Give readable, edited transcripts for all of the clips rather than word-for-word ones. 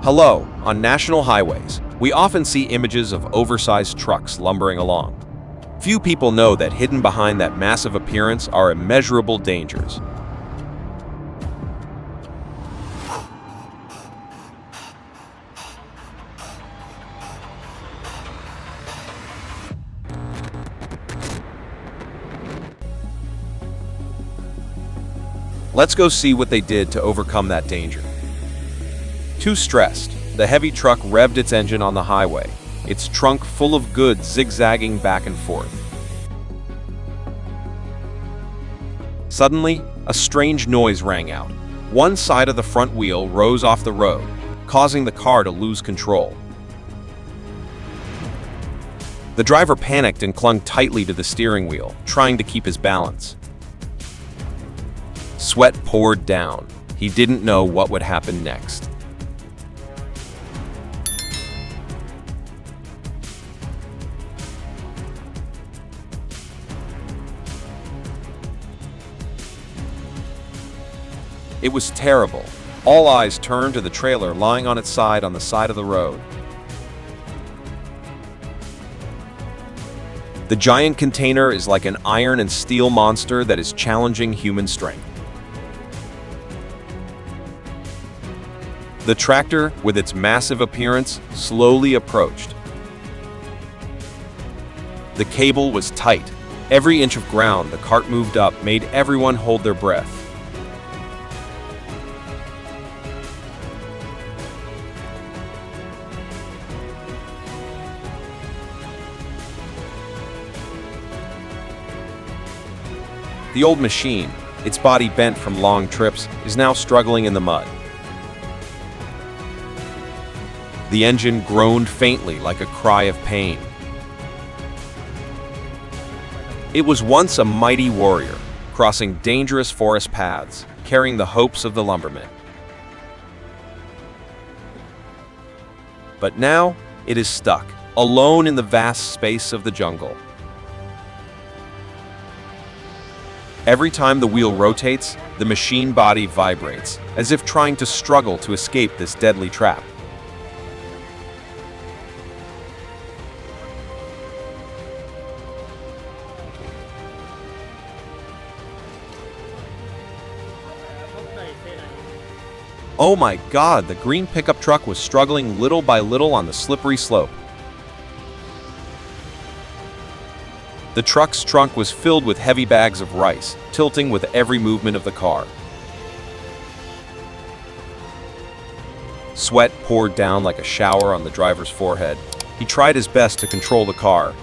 Hello, on national highways, we often see images of oversized trucks lumbering along. Few people know that hidden behind that massive appearance are immeasurable dangers. Let's go see what they did to overcome that danger. Too stressed, the heavy truck revved its engine on the highway, its trunk full of goods zigzagging back and forth. Suddenly, a strange noise rang out. One side of the front wheel rose off the road, causing the car to lose control. The driver panicked and clung tightly to the steering wheel, trying to keep his balance. Sweat poured down. He didn't know what would happen next. It was terrible. All eyes turned to the trailer lying on its side on the side of the road. The giant container is like an iron and steel monster that is challenging human strength. The tractor, with its massive appearance, slowly approached. The cable was tight. Every inch of ground the cart moved up made everyone hold their breath. The old machine, its body bent from long trips, is now struggling in the mud. The engine groaned faintly like a cry of pain. It was once a mighty warrior, crossing dangerous forest paths, carrying the hopes of the lumbermen. But now, it is stuck, alone in the vast space of the jungle. Every time the wheel rotates, the machine body vibrates, as if trying to struggle to escape this deadly trap. Oh my God, the green pickup truck was struggling little by little on the slippery slope. The truck's trunk was filled with heavy bags of rice, tilting with every movement of the car. Sweat poured down like a shower on the driver's forehead. He tried his best to control the car.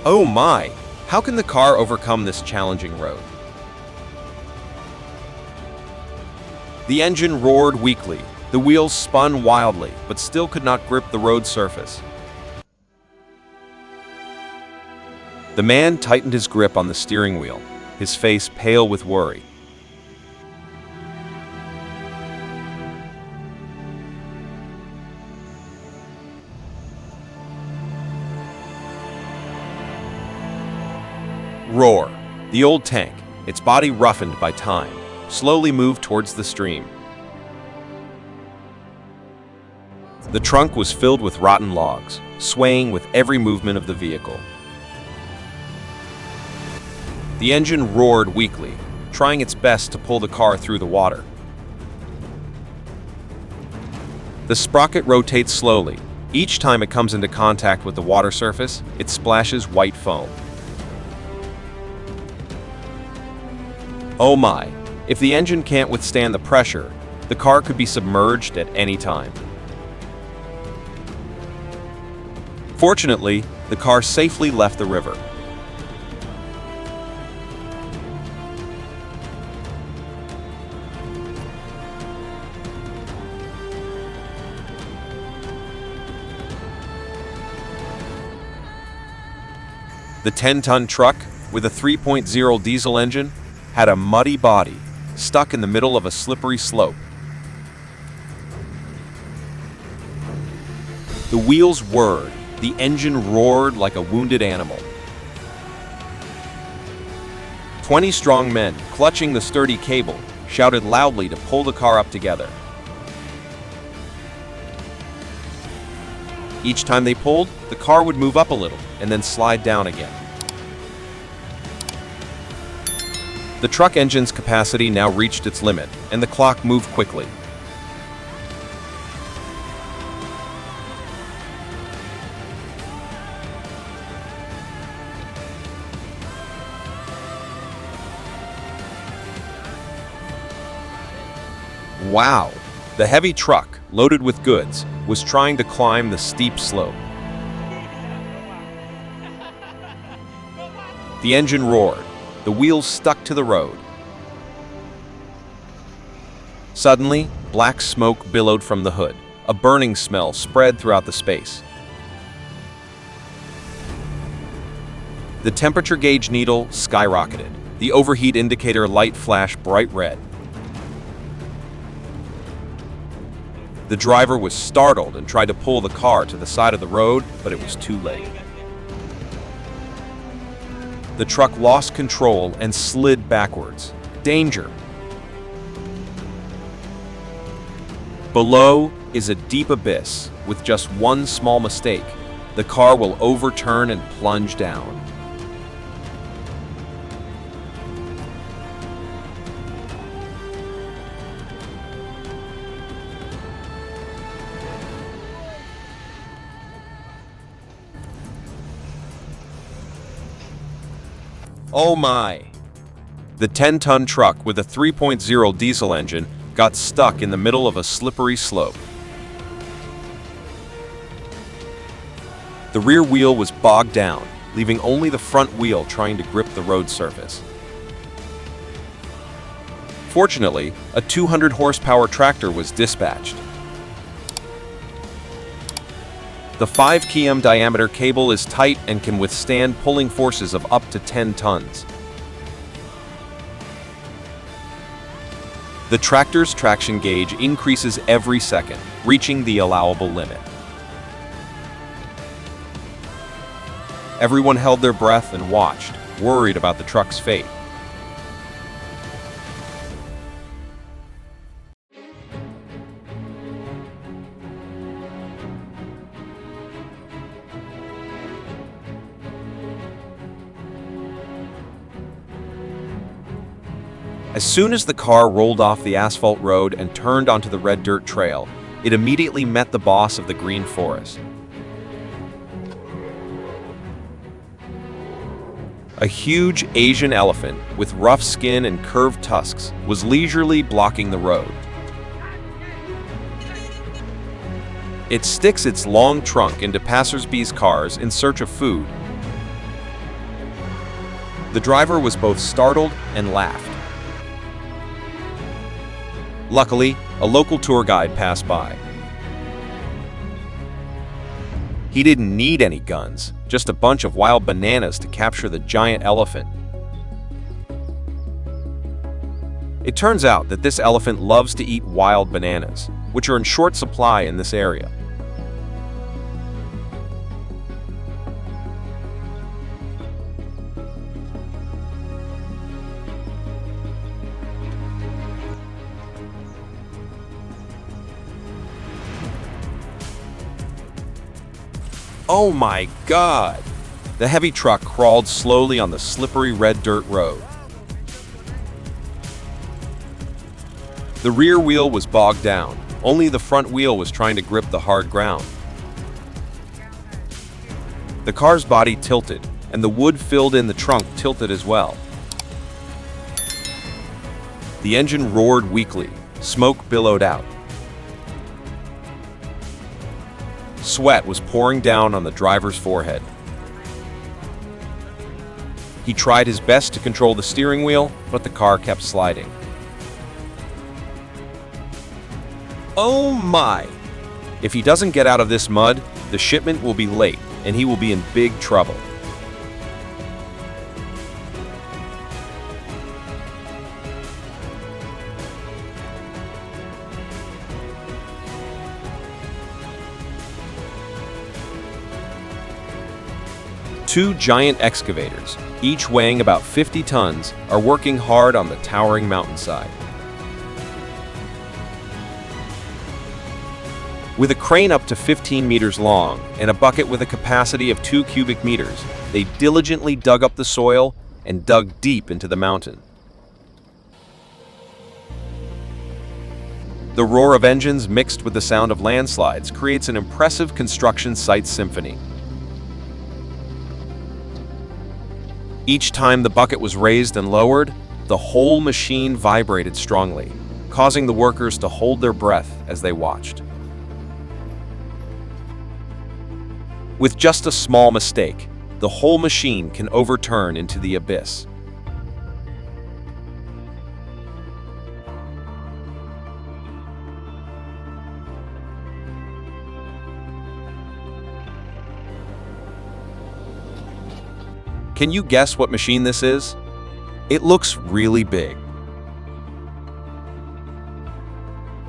Oh my! How can the car overcome this challenging road? The engine roared weakly. The wheels spun wildly, but still could not grip the road surface. The man tightened his grip on the steering wheel, his face pale with worry. Roar. The old tank, its body roughened by time, slowly moved towards the stream. The trunk was filled with rotten logs, swaying with every movement of the vehicle. The engine roared weakly, trying its best to pull the car through the water. The sprocket rotates slowly. Each time it comes into contact with the water surface, it splashes white foam. Oh my! If the engine can't withstand the pressure, the car could be submerged at any time. Fortunately, the car safely left the river. The 10-ton truck, with a 3.0 diesel engine, had a muddy body, stuck in the middle of a slippery slope. The wheels whirred, the engine roared like a wounded animal. 20 strong men, clutching the sturdy cable, shouted loudly to pull the car up together. Each time they pulled, the car would move up a little and then slide down again. The truck engine's capacity now reached its limit, and the clock moved quickly. Wow! The heavy truck, loaded with goods, was trying to climb the steep slope. The engine roared. The wheels stuck to the road. Suddenly, black smoke billowed from the hood. A burning smell spread throughout the space. The temperature gauge needle skyrocketed. The overheat indicator light flashed bright red. The driver was startled and tried to pull the car to the side of the road, but it was too late. The truck lost control and slid backwards. Danger! Below is a deep abyss. With just one small mistake, the car will overturn and plunge down. Oh my! The 10-ton truck with a 3.0 diesel engine got stuck in the middle of a slippery slope. The rear wheel was bogged down, leaving only the front wheel trying to grip the road surface. Fortunately, a 200-horsepower tractor was dispatched. The 5 km diameter cable is tight and can withstand pulling forces of up to 10 tons. The tractor's traction gauge increases every second, reaching the allowable limit. Everyone held their breath and watched, worried about the truck's fate. As soon as the car rolled off the asphalt road and turned onto the red dirt trail, it immediately met the boss of the green forest. A huge Asian elephant with rough skin and curved tusks was leisurely blocking the road. It sticks its long trunk into passers-by's cars in search of food. The driver was both startled and laughed. Luckily, a local tour guide passed by. He didn't need any guns, just a bunch of wild bananas to capture the giant elephant. It turns out that this elephant loves to eat wild bananas, which are in short supply in this area. Oh my God! The heavy truck crawled slowly on the slippery red dirt road. The rear wheel was bogged down. Only the front wheel was trying to grip the hard ground. The car's body tilted, and the wood filled in the trunk tilted as well. The engine roared weakly. Smoke billowed out. Sweat was pouring down on the driver's forehead. He tried his best to control the steering wheel, but the car kept sliding. Oh my! If he doesn't get out of this mud, the shipment will be late, and he will be in big trouble. Two giant excavators, each weighing about 50 tons, are working hard on the towering mountainside. With a crane up to 15 meters long and a bucket with a capacity of 2 cubic meters, they diligently dug up the soil and dug deep into the mountain. The roar of engines mixed with the sound of landslides creates an impressive construction site symphony. Each time the bucket was raised and lowered, the whole machine vibrated strongly, causing the workers to hold their breath as they watched. With just a small mistake, the whole machine can overturn into the abyss. Can you guess what machine this is? It looks really big.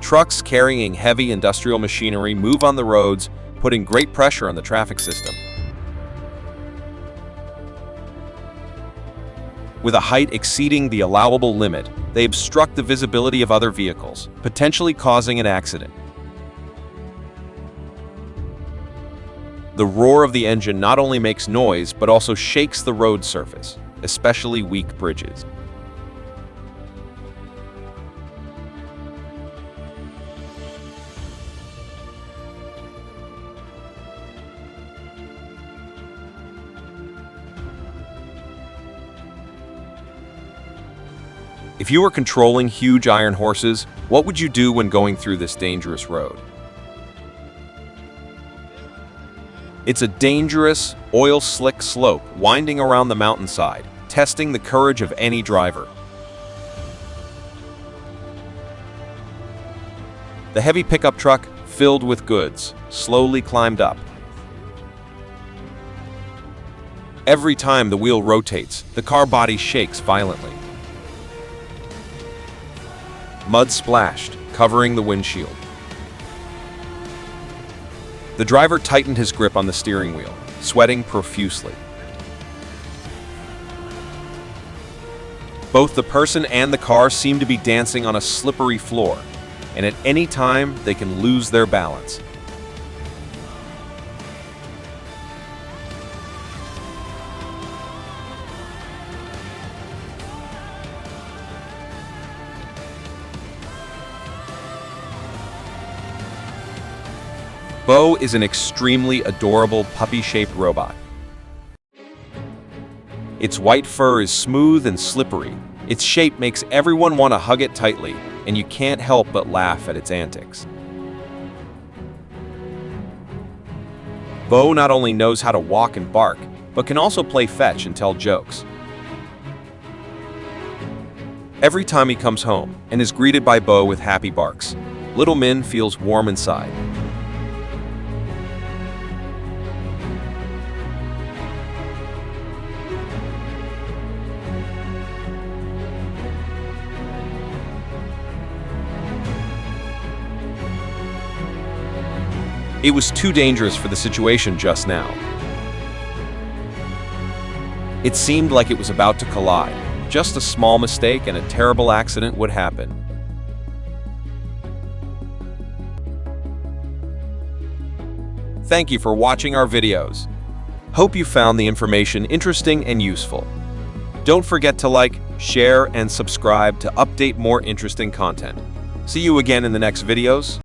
Trucks carrying heavy industrial machinery move on the roads, putting great pressure on the traffic system. With a height exceeding the allowable limit, they obstruct the visibility of other vehicles, potentially causing an accident. The roar of the engine not only makes noise, but also shakes the road surface, especially weak bridges. If you were controlling huge iron horses, what would you do when going through this dangerous road? It's a dangerous, oil-slick slope winding around the mountainside, testing the courage of any driver. The heavy pickup truck, filled with goods, slowly climbed up. Every time the wheel rotates, the car body shakes violently. Mud splashed, covering the windshield. The driver tightened his grip on the steering wheel, sweating profusely. Both the person and the car seem to be dancing on a slippery floor, and at any time they can lose their balance. Bo is an extremely adorable puppy-shaped robot. Its white fur is smooth and slippery. Its shape makes everyone want to hug it tightly, and you can't help but laugh at its antics. Bo not only knows how to walk and bark, but can also play fetch and tell jokes. Every time he comes home and is greeted by Bo with happy barks, little Min feels warm inside. It was too dangerous for the situation just now. It seemed like it was about to collide. Just a small mistake and a terrible accident would happen. Thank you for watching our videos. Hope you found the information interesting and useful. Don't forget to like, share, and subscribe to update more interesting content. See you again in the next videos.